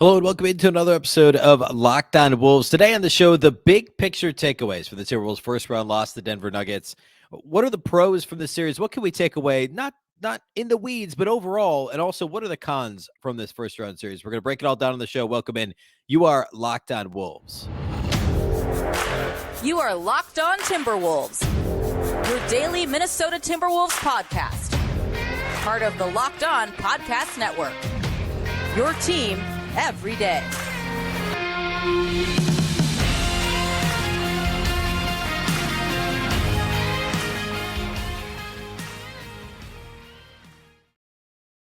Hello and welcome into another episode of Locked On Wolves. Today on the show, the big picture takeaways for the Timberwolves' first round loss to the Denver Nuggets. What are the pros from this series? What can we take away? Not in the weeds, but overall. And also, what are the cons from this first round series? We're going to break it all down on the show. Welcome in. You are Locked On Wolves. You are Locked On Timberwolves, your daily Minnesota Timberwolves podcast. Part of the Locked On Podcast Network. Your team every day.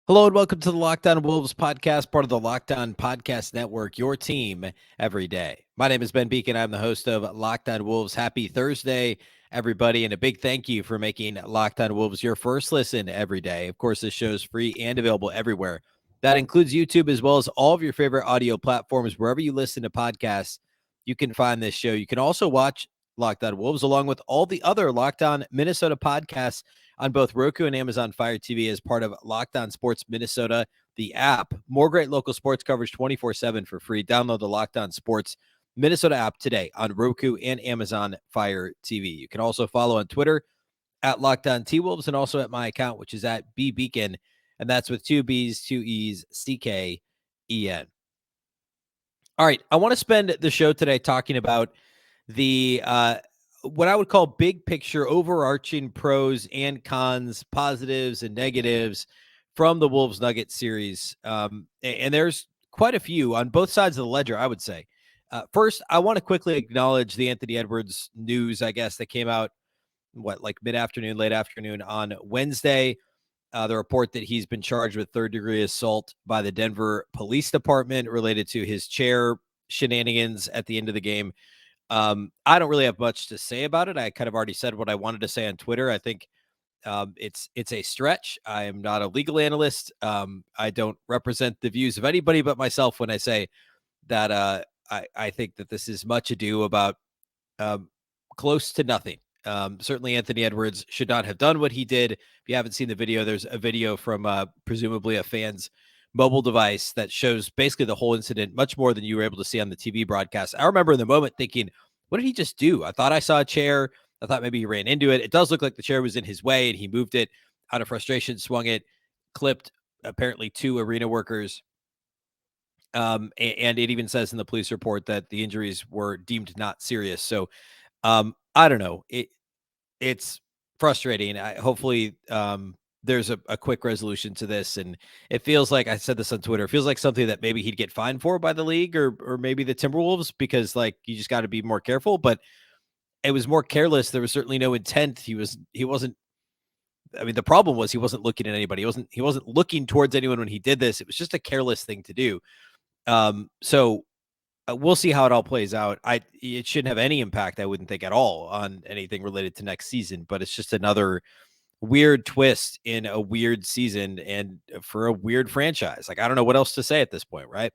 Hello and welcome to the Locked On Wolves podcast, part of the Locked On Podcast Network, your team every day. My name is Ben Beecken. I'm the host of Locked On Wolves. Happy Thursday, everybody, and a big thank you for making Locked On Wolves your first listen every day. Of course, this show is free and available everywhere. That includes YouTube as well as all of your favorite audio platforms. Wherever you listen to podcasts, you can find this show. You can also watch Locked On Wolves along with all the other Locked On Minnesota podcasts on both Roku and Amazon Fire TV as part of Locked On Sports Minnesota, the app. More great local sports coverage 24/7 for free. Download the Locked On Sports Minnesota app today on Roku and Amazon Fire TV. You can also follow on Twitter at Locked On T-Wolves and also at my account, which is at Beecken. And that's with 2 B's, 2 E's, CKEN. All right. I want to spend the show today talking about the what I would call big picture, overarching pros and cons, positives and negatives from the Wolves Nuggets series. And there's quite a few on both sides of the ledger, I would say. First, I want to quickly acknowledge the Anthony Edwards news, I guess, that came out, mid-afternoon, late afternoon on Wednesday. The report that he's been charged with third-degree assault by the Denver Police Department related to his chair shenanigans at the end of the game. I don't really have much to say about it. I kind of already said what I wanted to say on Twitter. I think it's a stretch. I am not a legal analyst. I don't represent the views of anybody but myself when I say that I think that this is much ado about close to nothing. Certainly Anthony Edwards should not have done what he did. If you haven't seen the video, there's a video from presumably a fan's mobile device that shows basically the whole incident, much more than you were able to see on the TV broadcast. I remember in the moment thinking, what did he just do? I thought I saw a chair. I thought maybe he ran into it. It does look like the chair was in his way and he moved it out of frustration, swung it, clipped apparently 2 arena workers. And it even says in the police report that the injuries were deemed not serious. So I don't know. It's frustrating. Hopefully there's a quick resolution to this. And it feels like, I said this on Twitter, it feels like something that maybe he'd get fined for by the league or maybe the Timberwolves, because like you just got to be more careful. But it was more careless. There was certainly no intent. He wasn't. I mean, the problem was he wasn't looking at anybody. He wasn't looking towards anyone when he did this. It was just a careless thing to do. So we'll see how it all plays out. It shouldn't have any impact, I wouldn't think, at all on anything related to next season, but it's just another weird twist in a weird season and for a weird franchise. Like, I don't know what else to say at this point, right?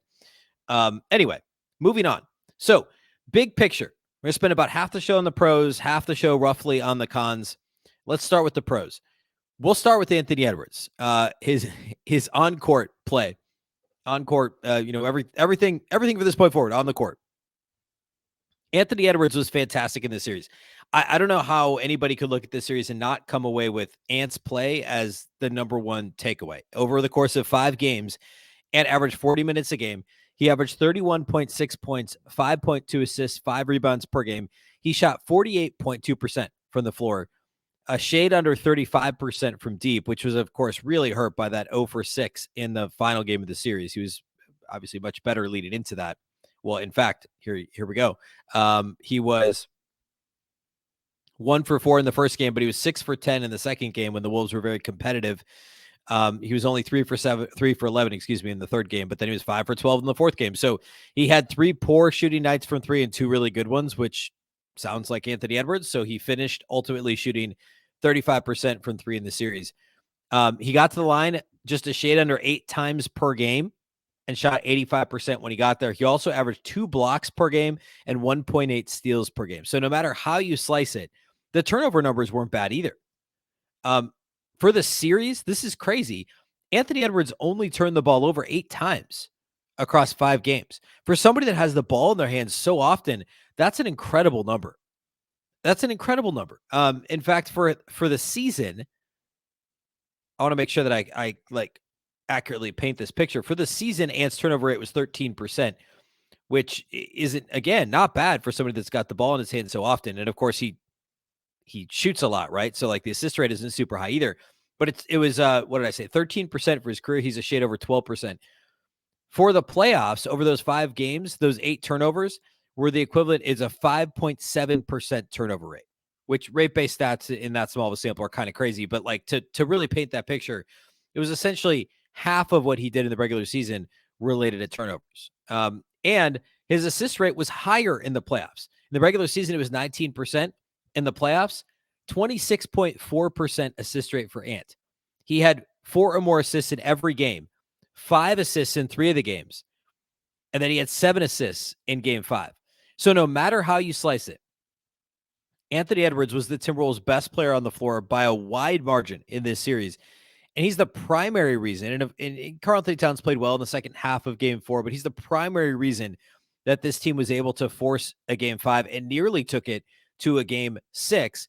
Anyway, moving on. So, big picture. We're going to spend about half the show on the pros, half the show roughly on the cons. Let's start with the pros. We'll start with Anthony Edwards. His on-court play. On court, everything from this point forward on the court. Anthony Edwards was fantastic in this series. I don't know how anybody could look at this series and not come away with Ant's play as the number one takeaway. Over the course of 5 games, Ant averaged 40 minutes a game. He averaged 31.6 points, 5.2 assists, 5 rebounds per game. He shot 48.2% from the floor, a shade under 35% from deep, which was, of course, really hurt by that 0 for 6 in the final game of the series. He was obviously much better leading into that. Well, in fact, here we go. He was 1 for 4 in the first game, but he was 6 for 10 in the second game when the Wolves were very competitive. He was only 3 for 11, in the third game, but then he was 5 for 12 in the fourth game. So he had 3 poor shooting nights from 3 and 2 really good ones, which sounds like Anthony Edwards. So he finished ultimately shooting 35% from 3 in the series. He got to the line just a shade under 8 times per game and shot 85% when he got there. He also averaged 2 blocks per game and 1.8 steals per game. So no matter how you slice it, the turnover numbers weren't bad either. For the series, this is crazy. Anthony Edwards only turned the ball over 8 times. across 5 games. For somebody that has the ball in their hands so often, that's an incredible number. That's an incredible number. In fact, for the season, I want to make sure that I like accurately paint this picture. For the season, Ant's turnover rate was 13%, which isn't, again, not bad for somebody that's got the ball in his hand so often. And of course, he shoots a lot, right? So like the assist rate isn't super high either. But it was what did I say? 13% for his career. He's a shade over 12%. For the playoffs, over those 5 games, those 8 turnovers were the equivalent is a 5.7% turnover rate, which rate-based stats in that small of a sample are kind of crazy. But like to really paint that picture, it was essentially half of what he did in the regular season related to turnovers. And his assist rate was higher in the playoffs. In the regular season, it was 19%. In the playoffs, 26.4% assist rate for Ant. He had 4 or more assists in every game, 5 assists in 3 of the games, and then he had 7 assists in game 5. So no matter how you slice it, Anthony Edwards was the Timberwolves' best player on the floor by a wide margin in this series. And he's the primary reason, and Karl-Anthony Towns played well in the second half of game 4, but he's the primary reason that this team was able to force a game 5 and nearly took it to a game 6,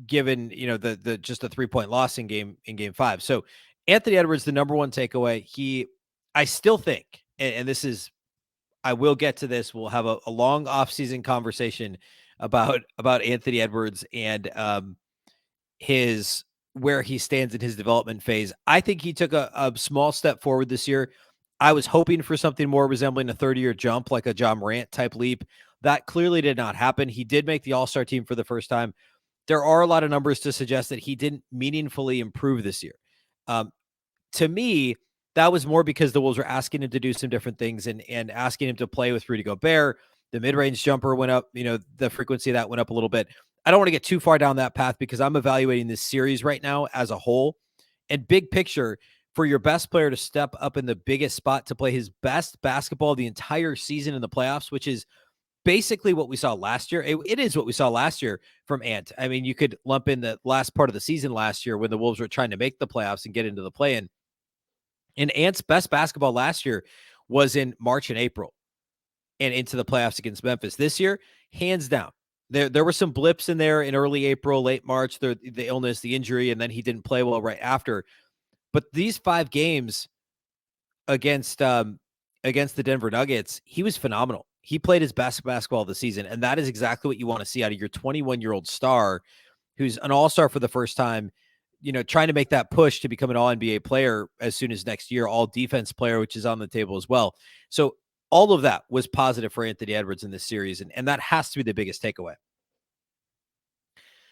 given, the just a 3-point loss in game 5. So Anthony Edwards, the number one takeaway, I still think, and this is, I will get to this. We'll have a long offseason conversation about Anthony Edwards and where he stands in his development phase. I think he took a small step forward this year. I was hoping for something more resembling a 30-year jump, like a John Morant type leap. That clearly did not happen. He did make the All-Star team for the first time. There are a lot of numbers to suggest that he didn't meaningfully improve this year. To me, that was more because the Wolves were asking him to do some different things and asking him to play with Rudy Gobert. The mid-range jumper went up, the frequency of that went up a little bit. I don't want to get too far down that path because I'm evaluating this series right now as a whole. And big picture, for your best player to step up in the biggest spot to play his best basketball the entire season in the playoffs, which is basically what we saw last year. It is what we saw last year from Ant. I mean, you could lump in the last part of the season last year when the Wolves were trying to make the playoffs and get into the play-in. And Ant's best basketball last year was in March and April and into the playoffs against Memphis. This year, hands down. There were some blips in there in early April, late March, the illness, the injury, and then he didn't play well right after. But these 5 games against the Denver Nuggets, he was phenomenal. He played his best basketball of the season, and that is exactly what you want to see out of your 21-year-old star who's an all-star for the first time, trying to make that push to become an all-NBA player as soon as next year, all-defense player, which is on the table as well. So all of that was positive for Anthony Edwards in this series, and that has to be the biggest takeaway.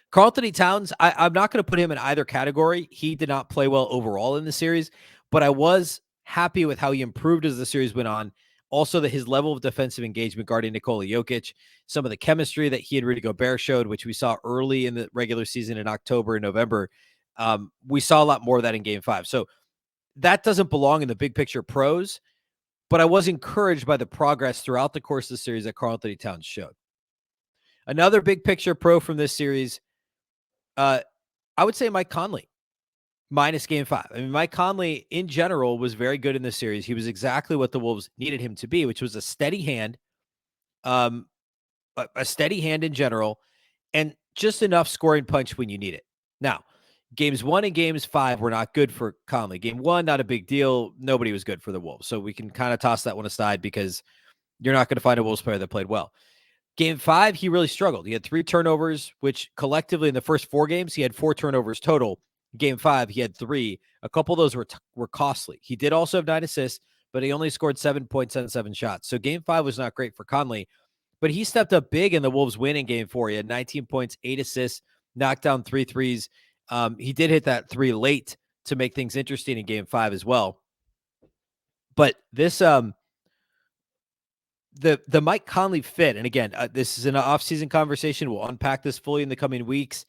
Karl-Anthony Towns, I'm not going to put him in either category. He did not play well overall in the series, but I was happy with how he improved as the series went on. Also, that his level of defensive engagement guarding Nikola Jokic, some of the chemistry that he and Rudy Gobert showed, which we saw early in the regular season in October and November, we saw a lot more of that in game 5. So that doesn't belong in the big picture pros, but I was encouraged by the progress throughout the course of the series that Karl-Anthony Towns showed. Another big picture pro from this series, I would say Mike Conley, minus game 5. I mean, Mike Conley in general was very good in this series. He was exactly what the Wolves needed him to be, which was a steady hand, a steady hand in general, and just enough scoring punch when you need it. Now, games 1 and games 5 were not good for Conley. Game 1, not a big deal. Nobody was good for the Wolves. So we can kind of toss that one aside because you're not going to find a Wolves player that played well. Game 5, he really struggled. He had 3 turnovers, which collectively in the first 4 games, he had 4 turnovers total. Game 5, he had 3. A couple of those were costly. He did also have 9 assists, but he only scored 7.77 shots. So game 5 was not great for Conley, but he stepped up big in the Wolves win in game 4. He had 19 points, 8 assists, knocked down 3 threes. He did hit that 3 late to make things interesting in game 5 as well. But this, the Mike Conley fit, and again, this is an off-season conversation. We'll unpack this fully in the coming weeks,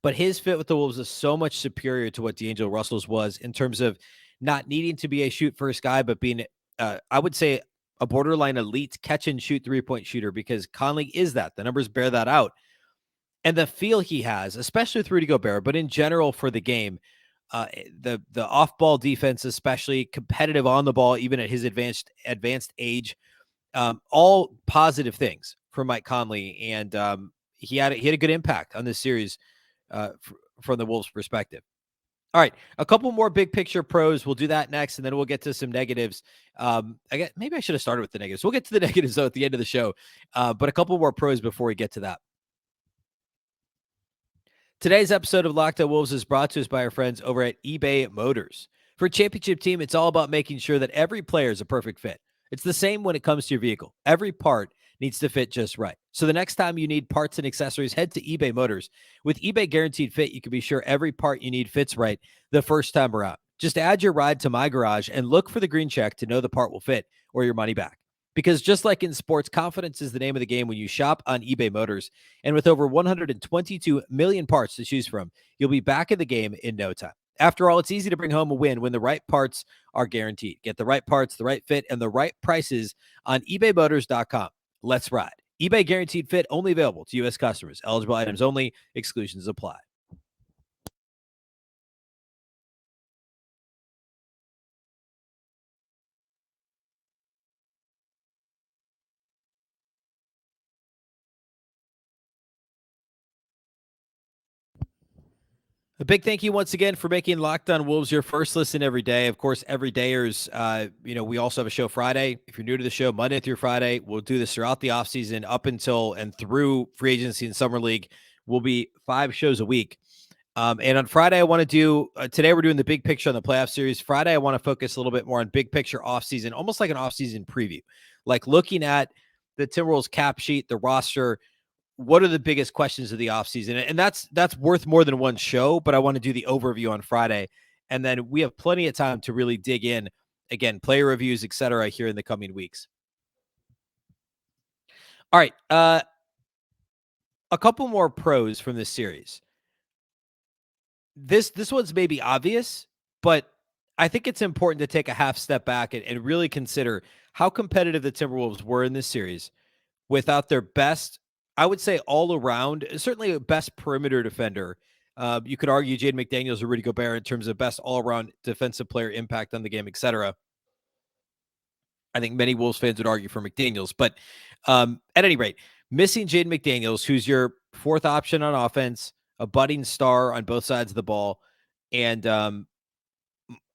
but his fit with the Wolves is so much superior to what D'Angelo Russell's was in terms of not needing to be a shoot-first guy, but being, I would say, a borderline elite catch-and-shoot three-point shooter, because Conley is that. The numbers bear that out. And the feel he has, especially with Rudy Gobert, but in general for the game, The off-ball defense, especially competitive on the ball, even at his advanced age. All positive things for Mike Conley, and he had a good impact on this series from the Wolves' perspective. All right, a couple more big picture pros. We'll do that next, and then we'll get to some negatives. Maybe I should have started with the negatives. We'll get to the negatives though at the end of the show, but a couple more pros before we get to that. Today's episode of Locked On Wolves is brought to us by our friends over at eBay Motors. For a championship team, it's all about making sure that every player is a perfect fit. It's the same when it comes to your vehicle. Every part needs to fit just right. So the next time you need parts and accessories, head to eBay Motors. With eBay Guaranteed Fit, you can be sure every part you need fits right the first time around. Just add your ride to My Garage and look for the green check to know the part will fit or your money back. Because just like in sports, confidence is the name of the game when you shop on eBay Motors. And with over 122 million parts to choose from, you'll be back in the game in no time. After all, it's easy to bring home a win when the right parts are guaranteed. Get the right parts, the right fit, and the right prices on ebaymotors.com. Let's ride. eBay Guaranteed Fit only available to U.S. customers. Eligible items only. Exclusions apply. A big thank you once again for making Locked On Wolves your first listen every day. Of course, every dayers, we also have a show Friday. If you're new to the show, Monday through Friday, we'll do this throughout the offseason up until and through free agency and summer league. We'll be 5 shows a week. And on Friday, I want to do today, we're doing the big picture on the playoff series. Friday, I want to focus a little bit more on big picture offseason, almost like an offseason preview, like looking at the Timberwolves cap sheet, the roster. What are the biggest questions of the offseason? And that's worth more than one show, but I want to do the overview on Friday. And then we have plenty of time to really dig in, again, player reviews, et cetera, here in the coming weeks. All right. A couple more pros from this series. This one's maybe obvious, but I think it's important to take a half step back and really consider how competitive the Timberwolves were in this series without their best, I would say all around, certainly a best perimeter defender. You could argue Jaden McDaniels or Rudy Gobert in terms of best all-around defensive player impact on the game, etc. I think many Wolves fans would argue for McDaniels, but at any rate, missing Jaden McDaniels, who's your fourth option on offense, a budding star on both sides of the ball, and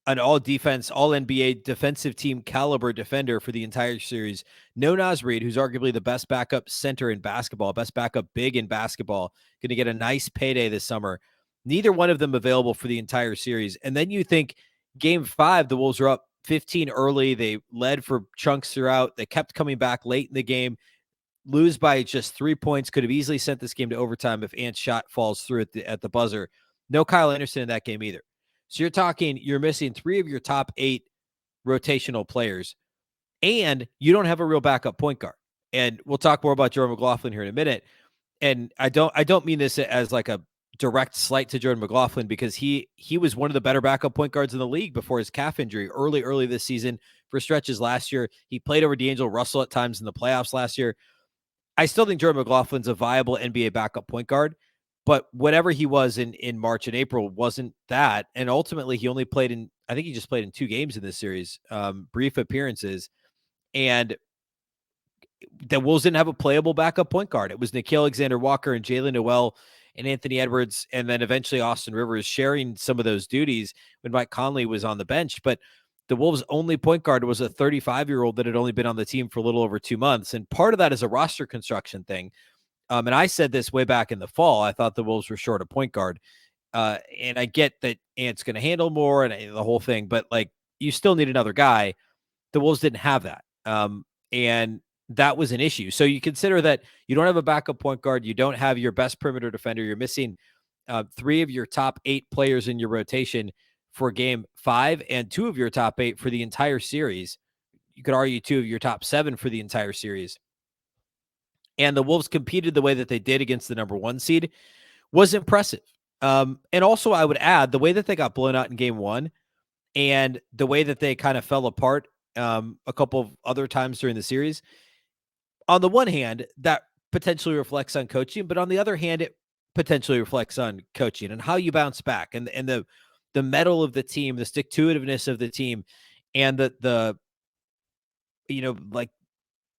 an all-defense, all-NBA defensive team caliber defender for the entire series. No Naz Reid, who's arguably the best backup center in basketball, best backup big in basketball, going to get a nice payday this summer. Neither one of them available for the entire series. And then you think Game 5, the Wolves are up 15 early. They led for chunks throughout. They kept coming back late in the game. Lose by just 3 points. Could have easily sent this game to overtime if Ant's shot falls through at the buzzer. No Kyle Anderson in that game either. So you're missing 3 of your top 8 rotational players, and you don't have a real backup point guard. And we'll talk more about Jordan McLaughlin here in a minute. And I don't mean this as like a direct slight to Jordan McLaughlin, because he was one of the better backup point guards in the league before his calf injury early this season for stretches last year. He played over D'Angelo Russell at times in the playoffs last year. I still think Jordan McLaughlin's a viable NBA backup point guard, but whatever he was in March and April wasn't that. And ultimately he only played I think he just played in 2 games in this series, brief appearances. And the Wolves didn't have a playable backup point guard. It was Nickeil Alexander-Walker and Jalen Noel and Anthony Edwards, and then eventually Austin Rivers sharing some of those duties when Mike Conley was on the bench. But the Wolves' only point guard was a 35-year-old that had only been on the team for a little over 2 months. And part of that is a roster construction thing. And I said this way back in the fall. I thought the Wolves were short a point guard. And I get that Ant's going to handle more and the whole thing, but like you still need another guy. The Wolves didn't have that. And that was an issue. So you consider that you don't have a backup point guard. You don't have your best perimeter defender. You're missing 3 of your top 8 players in your rotation for Game 5 and 2 of your top 8 for the entire series. You could argue 2 of your top 7 for the entire series. And the Wolves competed the way that they did against the number 1 seed was impressive. And also I would add the way that they got blown out in Game 1 and the way that they kind of fell apart a couple of other times during the series. On the one hand, that potentially reflects on coaching, but on the other hand, it potentially reflects on coaching and how you bounce back and the mettle of the team, the stick-to-itiveness of the team, and the like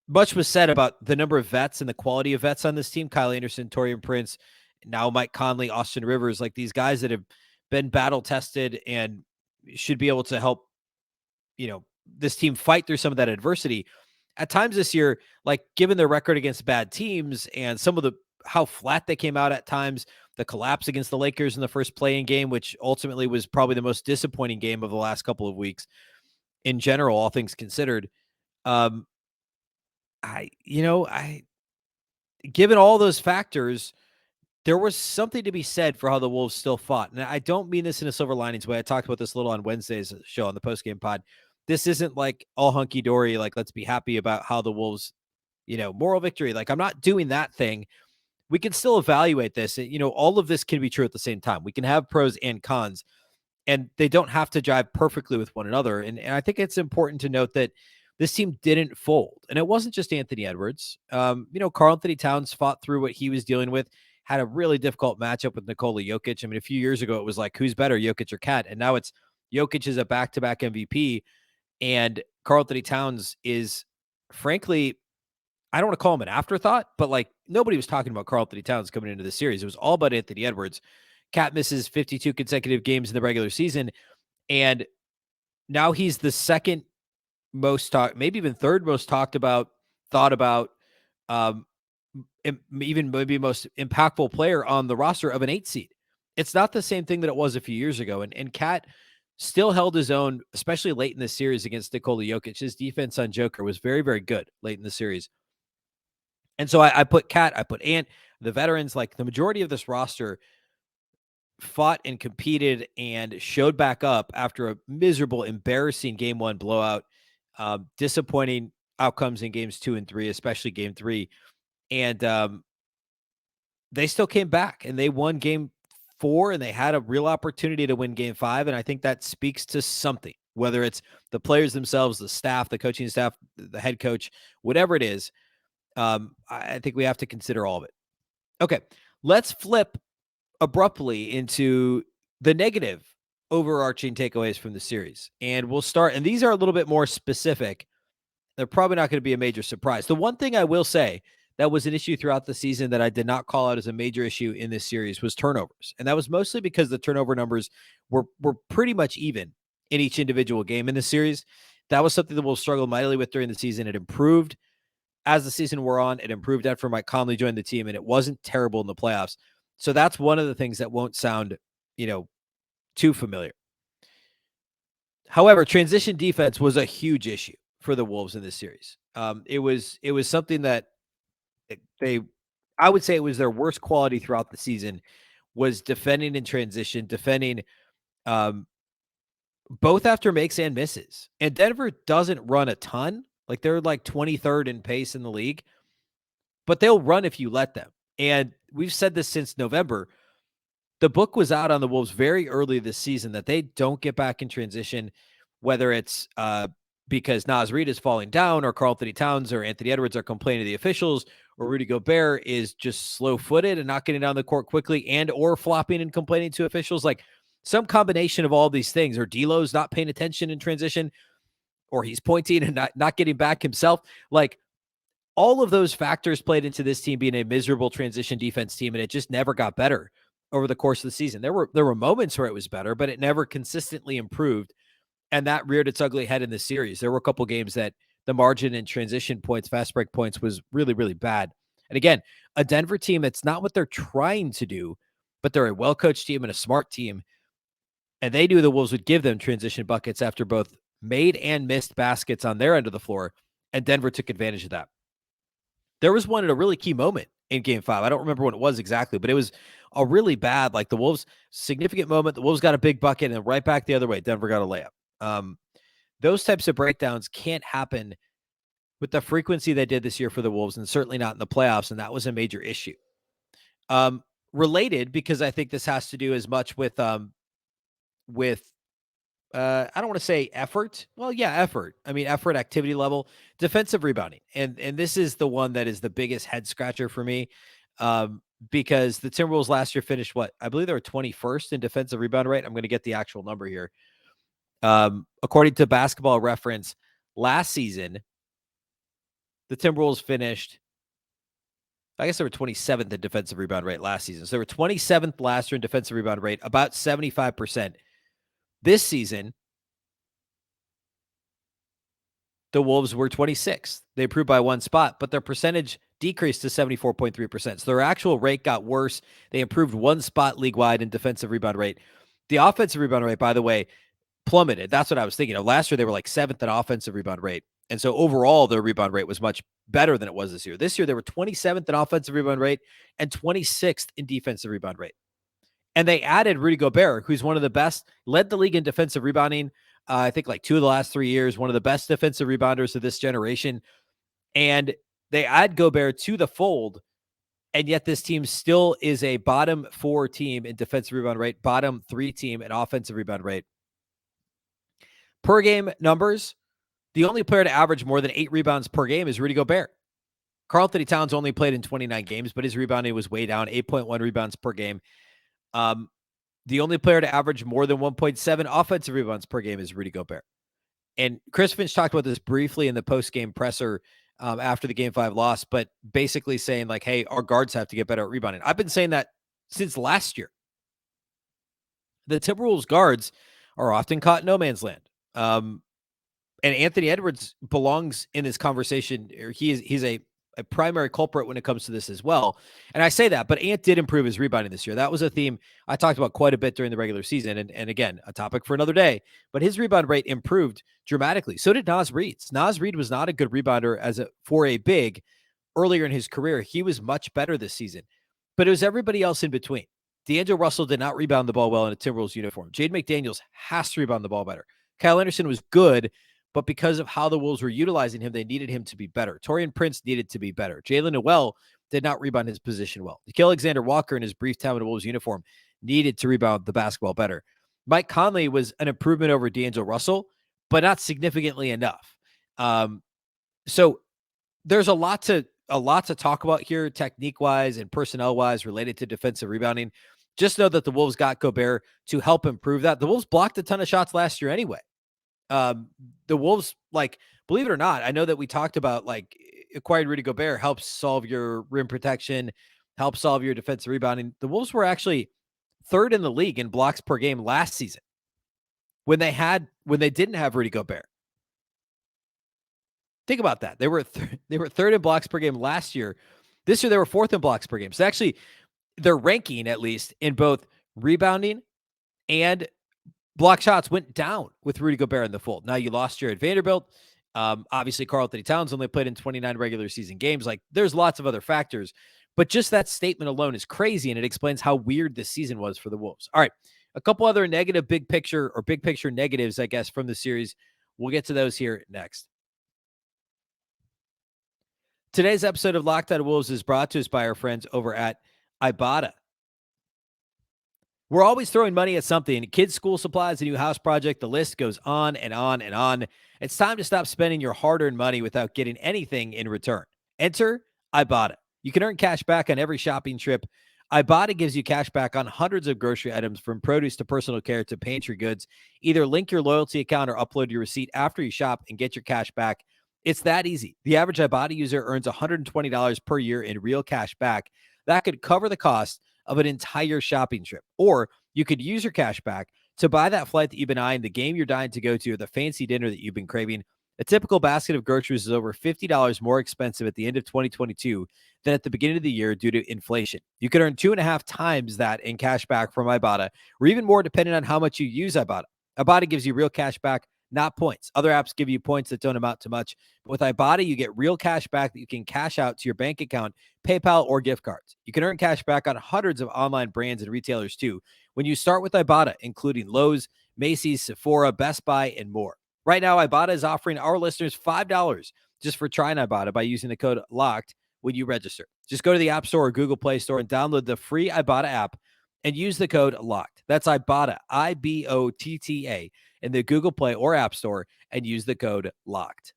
much was said about the number of vets and the quality of vets on this team. Kyle Anderson, Torian Prince, now Mike Conley, Austin Rivers, like these guys that have been battle tested and should be able to help, this team fight through some of that adversity. At times this year, like given their record against bad teams and some of how flat they came out at times, the collapse against the Lakers in the first play-in game, which ultimately was probably the most disappointing game of the last couple of weeks in general, all things considered. Given all those factors, there was something to be said for how the Wolves still fought. And I don't mean this in a silver linings way. I talked about this a little on Wednesday's show on the postgame pod. This isn't like all hunky dory. Like, let's be happy about how the Wolves, moral victory. Like, I'm not doing that thing. We can still evaluate this. All of this can be true at the same time. We can have pros and cons, and they don't have to jive perfectly with one another. And I think it's important to note that this team didn't fold. And it wasn't just Anthony Edwards. Karl-Anthony Towns fought through what he was dealing with, had a really difficult matchup with Nikola Jokic. I mean, a few years ago, it was like, who's better, Jokic or Cat? And now it's Jokic is a back-to-back MVP. And Karl-Anthony Towns is, frankly, I don't want to call him an afterthought, but like nobody was talking about Karl-Anthony Towns coming into the series. It was all about Anthony Edwards. Cat misses 52 consecutive games in the regular season. And now he's the second most talked, maybe even third most thought about, even maybe most impactful player on the roster of an 8 seed. It's not the same thing that it was a few years ago. And Cat still held his own, especially late in the series against Nikola Jokic. His defense on Joker was very, very good late in the series. And so I put Cat, I put Ant, the veterans, like the majority of this roster fought and competed and showed back up after a miserable, embarrassing game 1 blowout, disappointing outcomes in games 2 and 3, especially game 3. And they still came back and they won game 4, and they had a real opportunity to win game 5. And I think that speaks to something, whether it's the players themselves, the staff, the coaching staff, the head coach, whatever it is. I think we have to consider all of it. Okay, let's flip abruptly into the negative overarching takeaways from the series. And we'll start, and these are a little bit more specific. They're probably not going to be a major surprise. The one thing I will say that was an issue throughout the season that I did not call out as a major issue in this series was turnovers. And that was mostly because the turnover numbers were pretty much even in each individual game in the series. That was something that we'll struggle mightily with during the season. It improved as the season wore on. It improved after Mike Conley joined the team, and it wasn't terrible in the playoffs. So that's one of the things that won't sound, too familiar. However, transition defense was a huge issue for the Wolves in this series. It was something that I would say it was their worst quality throughout the season, was defending in transition, defending both after makes and misses. And Denver doesn't run a ton. Like, they're like 23rd in pace in the league, but they'll run if you let them. And we've said this since November. The book was out on the Wolves very early this season that they don't get back in transition, whether it's because Naz Reid is falling down, or Karl-Anthony Towns or Anthony Edwards are complaining to the officials, or Rudy Gobert is just slow-footed and not getting down the court quickly, and or flopping and complaining to officials. Like, some combination of all these things, or D'Lo's not paying attention in transition, or he's pointing and not getting back himself. Like, all of those factors played into this team being a miserable transition defense team, and it just never got better over the course of the season. There were moments where it was better, but it never consistently improved, and that reared its ugly head in the series. There were a couple games that the margin in transition points, fast break points, was really, really bad. And again, a Denver team, it's not what they're trying to do, but they're a well-coached team and a smart team, and they knew the Wolves would give them transition buckets after both made and missed baskets on their end of the floor, and Denver took advantage of that. There was one at a really key moment in game 5. I don't remember what it was exactly, but it was a really bad, like the Wolves, significant moment. The Wolves got a big bucket, and right back the other way, Denver got a layup. Those types of breakdowns can't happen with the frequency they did this year for the Wolves, and certainly not in the playoffs, and that was a major issue. Related, because I think this has to do as much with I don't want to say effort. Well, yeah, effort. I mean, effort, activity level, defensive rebounding. And this is the one that is the biggest head scratcher for me. because the Timberwolves last year finished what? I believe they were 21st in defensive rebound rate. I'm going to get the actual number here. According to Basketball Reference, last season, the Timberwolves finished, I guess they were 27th in defensive rebound rate last season. So they were 27th last year in defensive rebound rate, about 75%. This season, the Wolves were 26th. They improved by one spot, but their percentage decreased to 74.3%. So their actual rate got worse. They improved one spot league-wide in defensive rebound rate. The offensive rebound rate, by the way, plummeted. That's what I was thinking of. Last year, they were like 7th in offensive rebound rate. And so overall, their rebound rate was much better than it was this year. This year, they were 27th in offensive rebound rate and 26th in defensive rebound rate. And they added Rudy Gobert, who's one of the best, led the league in defensive rebounding, I think like 2 of the last 3 years, one of the best defensive rebounders of this generation. And they add Gobert to the fold, and yet this team still is a bottom 4 team in defensive rebound rate, bottom 3 team in offensive rebound rate. Per game numbers, the only player to average more than 8 rebounds per game is Rudy Gobert. Karl-Anthony Towns only played in 29 games, but his rebounding was way down, 8.1 rebounds per game. The only player to average more than 1.7 offensive rebounds per game is Rudy Gobert. And Chris Finch talked about this briefly in the post-game presser after the Game 5 loss, but basically saying like, hey, our guards have to get better at rebounding. I've been saying that since last year. The Timberwolves guards are often caught in no man's land. And Anthony Edwards belongs in this conversation. He's a primary culprit when it comes to this as well. And I say that, but Ant did improve his rebounding this year. That was a theme I talked about quite a bit during the regular season. And again, a topic for another day, but his rebound rate improved dramatically. So did Naz Reid's. Naz Reid was not a good rebounder for a big earlier in his career. He was much better this season, but it was everybody else in between. D'Angelo Russell did not rebound the ball well in a Timberwolves uniform. Jaden McDaniels has to rebound the ball better. Kyle Anderson was good, but because of how the Wolves were utilizing him, they needed him to be better. Taurean Prince needed to be better. Jalen Noel did not rebound his position well. Nickeil Alexander-Walker, in his brief time in a Wolves uniform, needed to rebound the basketball better. Mike Conley was an improvement over D'Angelo Russell, but not significantly enough. So there's a lot to talk about here, technique-wise and personnel-wise, related to defensive rebounding. Just know that the Wolves got Gobert to help improve that. The Wolves blocked a ton of shots last year anyway. The Wolves, like, believe it or not, I know that we talked about like acquiring Rudy Gobert helps solve your rim protection, helps solve your defensive rebounding. The Wolves were actually 3rd in the league in blocks per game last season when they didn't have Rudy Gobert. Think about that. They were 3rd in blocks per game last year. This year they were 4th in blocks per game. So actually their ranking, at least in both rebounding and block shots, went down with Rudy Gobert in the fold. Now you lost Jared Vanderbilt. Obviously, Karl-Anthony Towns only played in 29 regular season games. Like, there's lots of other factors, but just that statement alone is crazy, and it explains how weird this season was for the Wolves. All right, a couple other negative big picture negatives, I guess, from the series. We'll get to those here next. Today's episode of Locked On Wolves is brought to us by our friends over at Ibotta. We're always throwing money at something. Kids' school supplies, a new house project, the list goes on and on and on. It's time to stop spending your hard-earned money without getting anything in return. Enter Ibotta. You can earn cash back on every shopping trip. Ibotta gives you cash back on hundreds of grocery items, from produce to personal care to pantry goods. Either link your loyalty account or upload your receipt after you shop and get your cash back. It's that easy. The average Ibotta user earns $120 per year in real cash back. That could cover the cost of an entire shopping trip. Or you could use your cash back to buy that flight that you've been eyeing, the game you're dying to go to, or the fancy dinner that you've been craving. A typical basket of groceries is over $50 more expensive at the end of 2022 than at the beginning of the year due to inflation. You could earn 2.5 times that in cash back from Ibotta, or even more depending on how much you use Ibotta. Ibotta gives you real cash back, not points. Other apps give you points that don't amount to much. But with Ibotta, you get real cash back that you can cash out to your bank account, PayPal, or gift cards. You can earn cash back on hundreds of online brands and retailers too when you start with Ibotta, including Lowe's, Macy's, Sephora, Best Buy, and more. Right now, Ibotta is offering our listeners $5 just for trying Ibotta by using the code LOCKED when you register. Just go to the App Store or Google Play Store and download the free Ibotta app and use the code LOCKED. That's Ibotta, IBOTTA, in the Google Play or App Store, and use the code LOCKED.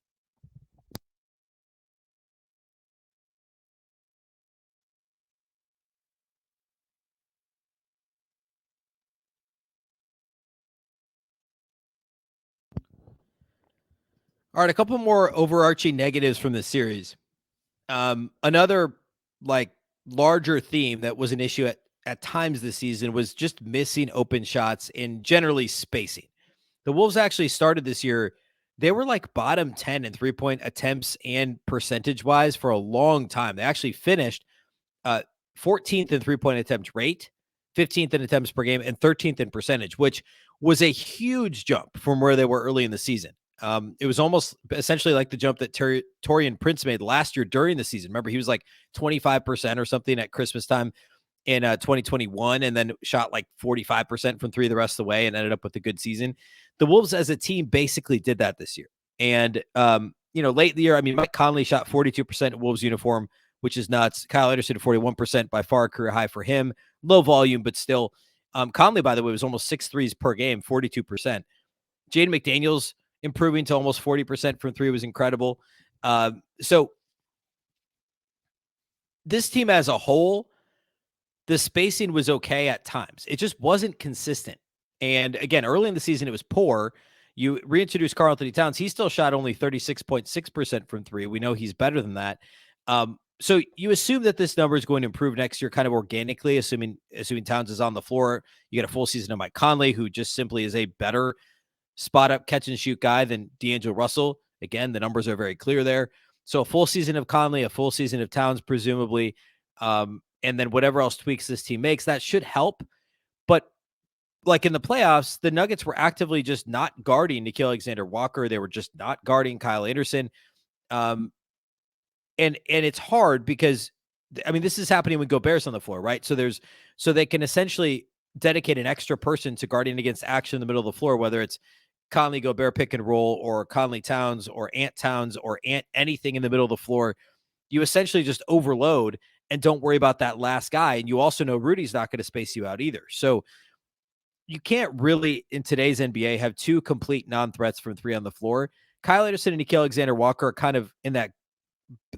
All right, a couple more overarching negatives from the series. Another like larger theme that was an issue at times this season was just missing open shots and generally spacing. The Wolves actually started this year. They were like bottom 10 in 3-point attempts and percentage wise for a long time. They actually finished 14th in 3-point attempt rate, 15th in attempts per game, and 13th in percentage, which was a huge jump from where they were early in the season. It was almost essentially like the jump that Taurean Prince made last year during the season. Remember, he was like 25% or something at Christmas time in 2021, and then shot like 45% from three the rest of the way and ended up with a good season. The Wolves as a team basically did that this year. And, late in the year, I mean, Mike Conley shot 42% in Wolves uniform, which is nuts. Kyle Anderson, 41%, by far a career high for him. Low volume, but still. Conley, by the way, was almost 6 threes per game, 42%. Jaden McDaniels improving to almost 40% from three was incredible. So this team as a whole, the spacing was okay at times. It just wasn't consistent. And again, early in the season, it was poor. You reintroduced Karl-Anthony Towns. He still shot only 36.6% from three. We know he's better than that. So you assume that this number is going to improve next year kind of organically, assuming Towns is on the floor. You get a full season of Mike Conley, who just simply is a better spot up catch and shoot guy than D'Angelo Russell. Again, the numbers are very clear there. So a full season of Conley, a full season of Towns, presumably. And then whatever else tweaks this team makes, that should help. But like in the playoffs, the Nuggets were actively just not guarding Nickeil Alexander-Walker. They were just not guarding Kyle Anderson. And it's hard because, I mean, this is happening when Gobert's on the floor, right? So they can essentially dedicate an extra person to guarding against action in the middle of the floor, whether it's Conley Gobert pick and roll or Conley Towns or Ant Towns or Ant anything in the middle of the floor. You essentially just overload and don't worry about that last guy. And you also know Rudy's not going to space you out either. So you can't really, in today's NBA, have two complete non-threats from three on the floor. Kyle Anderson and Nickeil Alexander-Walker are kind of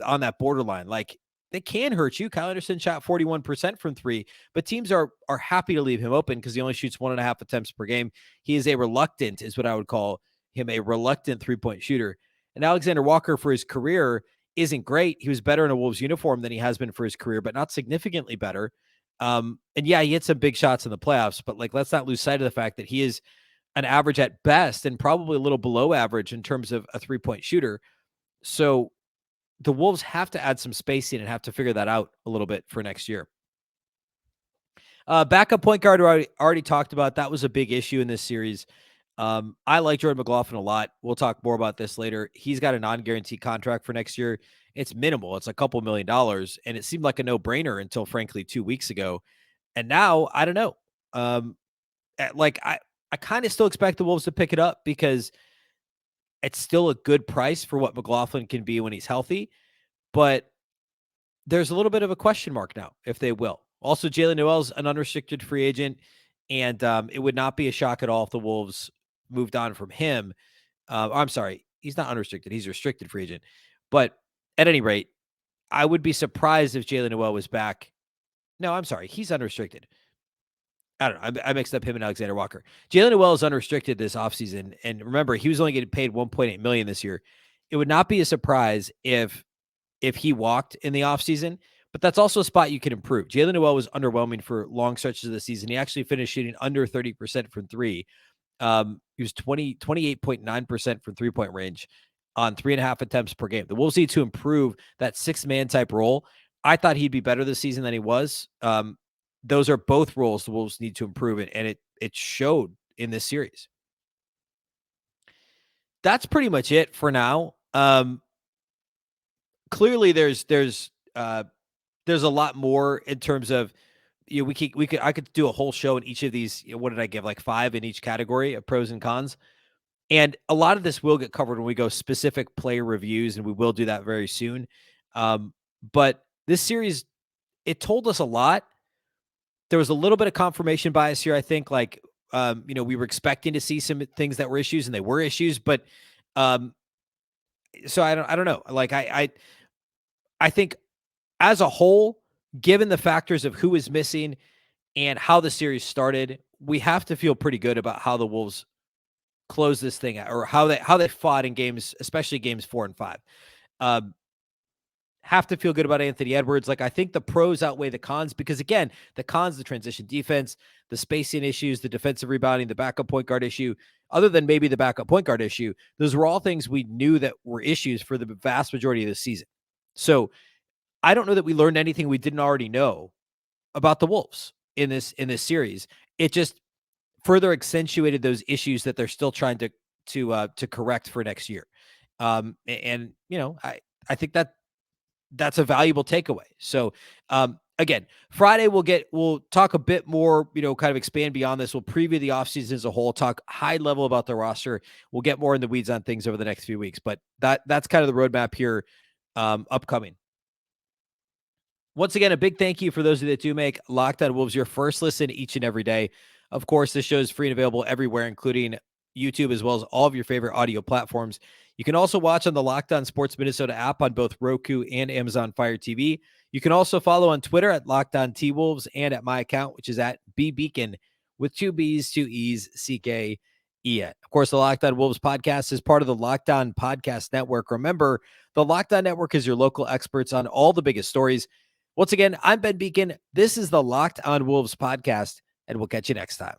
on that borderline. Like, they can hurt you. Kyle Anderson shot 41% from three, but teams are happy to leave him open because he only shoots 1.5 attempts per game. He is what I would call him, a reluctant 3-point shooter. And Alexander Walker, for his career, isn't great. He was better in a Wolves uniform than he has been for his career, but not significantly better. And yeah, he hit some big shots in the playoffs, but like, let's not lose sight of the fact that he is an average at best and probably a little below average in terms of a 3-point shooter. So the Wolves have to add some spacing and have to figure that out a little bit for next year. Backup point guard, I already talked about. That was a big issue in this series. I like Jordan McLaughlin a lot. We'll talk more about this later. He's got a non-guaranteed contract for next year. It's minimal. It's a couple $1 million, and it seemed like a no-brainer until, frankly, 2 weeks ago. And now, I don't know. I kind of still expect the Wolves to pick it up because it's still a good price for what McLaughlin can be when he's healthy. But there's a little bit of a question mark now if they will. Also, Jalen Noel's an unrestricted free agent, and it would not be a shock at all if the Wolves moved on from him. I'm sorry, he's not unrestricted. He's a restricted free agent. But at any rate, I would be surprised if Jalen Noel was back. No, I'm sorry. He's unrestricted. I don't know. I mixed up him and Alexander Walker. Jalen Noel is unrestricted this offseason. And remember, he was only getting paid $1.8 million this year. It would not be a surprise if he walked in the offseason, but that's also a spot you can improve. Jalen Noel was underwhelming for long stretches of the season. He actually finished shooting under 30% from three. He was 28.9% from 3-point range on 3.5 attempts per game. The Wolves need to improve that 6-man type role. I thought he'd be better this season than he was. Those are both roles the Wolves need to improve it, and it showed in this series. That's pretty much it for now. Clearly there's a lot more in terms of, I could do a whole show in each of these. What did I give? Like 5 in each category of pros and cons. And a lot of this will get covered when we go specific player reviews, and we will do that very soon. But this series, it told us a lot. There was a little bit of confirmation bias here. I think we were expecting to see some things that were issues, and they were issues, but so I don't know. Like I think as a whole, given the factors of who is missing and how the series started, we have to feel pretty good about how the Wolves close this thing out, or how they fought in games, especially games 4 and 5. Have to feel good about Anthony Edwards. Like, I think the pros outweigh the cons because, again, the cons, the transition defense, the spacing issues, the defensive rebounding, the backup point guard issue, other than maybe the backup point guard issue, those were all things we knew that were issues for the vast majority of the season. So I don't know that we learned anything we didn't already know about the Wolves in this series. It just further accentuated those issues that they're still trying to correct for next year. And you know, I think that's a valuable takeaway. So, again, Friday we'll talk a bit more, you know, kind of expand beyond this. We'll preview the offseason as a whole, talk high level about the roster. We'll get more in the weeds on things over the next few weeks, but that's kind of the roadmap here, upcoming. Once again, a big thank you for those of you that do make Locked On Wolves your first listen each and every day. Of course, this show is free and available everywhere, including YouTube, as well as all of your favorite audio platforms. You can also watch on the Locked On Sports Minnesota app on both Roku and Amazon Fire TV. You can also follow on Twitter at Locked On T-Wolves and at my account, which is at Beecken with 2 B's, 2 E's, C-K-E-N. Of course, the Locked On Wolves podcast is part of the Locked On Podcast Network. Remember, the Locked On Network is your local experts on all the biggest stories. Once again, I'm Ben Beecken. This is the Locked On Wolves podcast, and we'll catch you next time.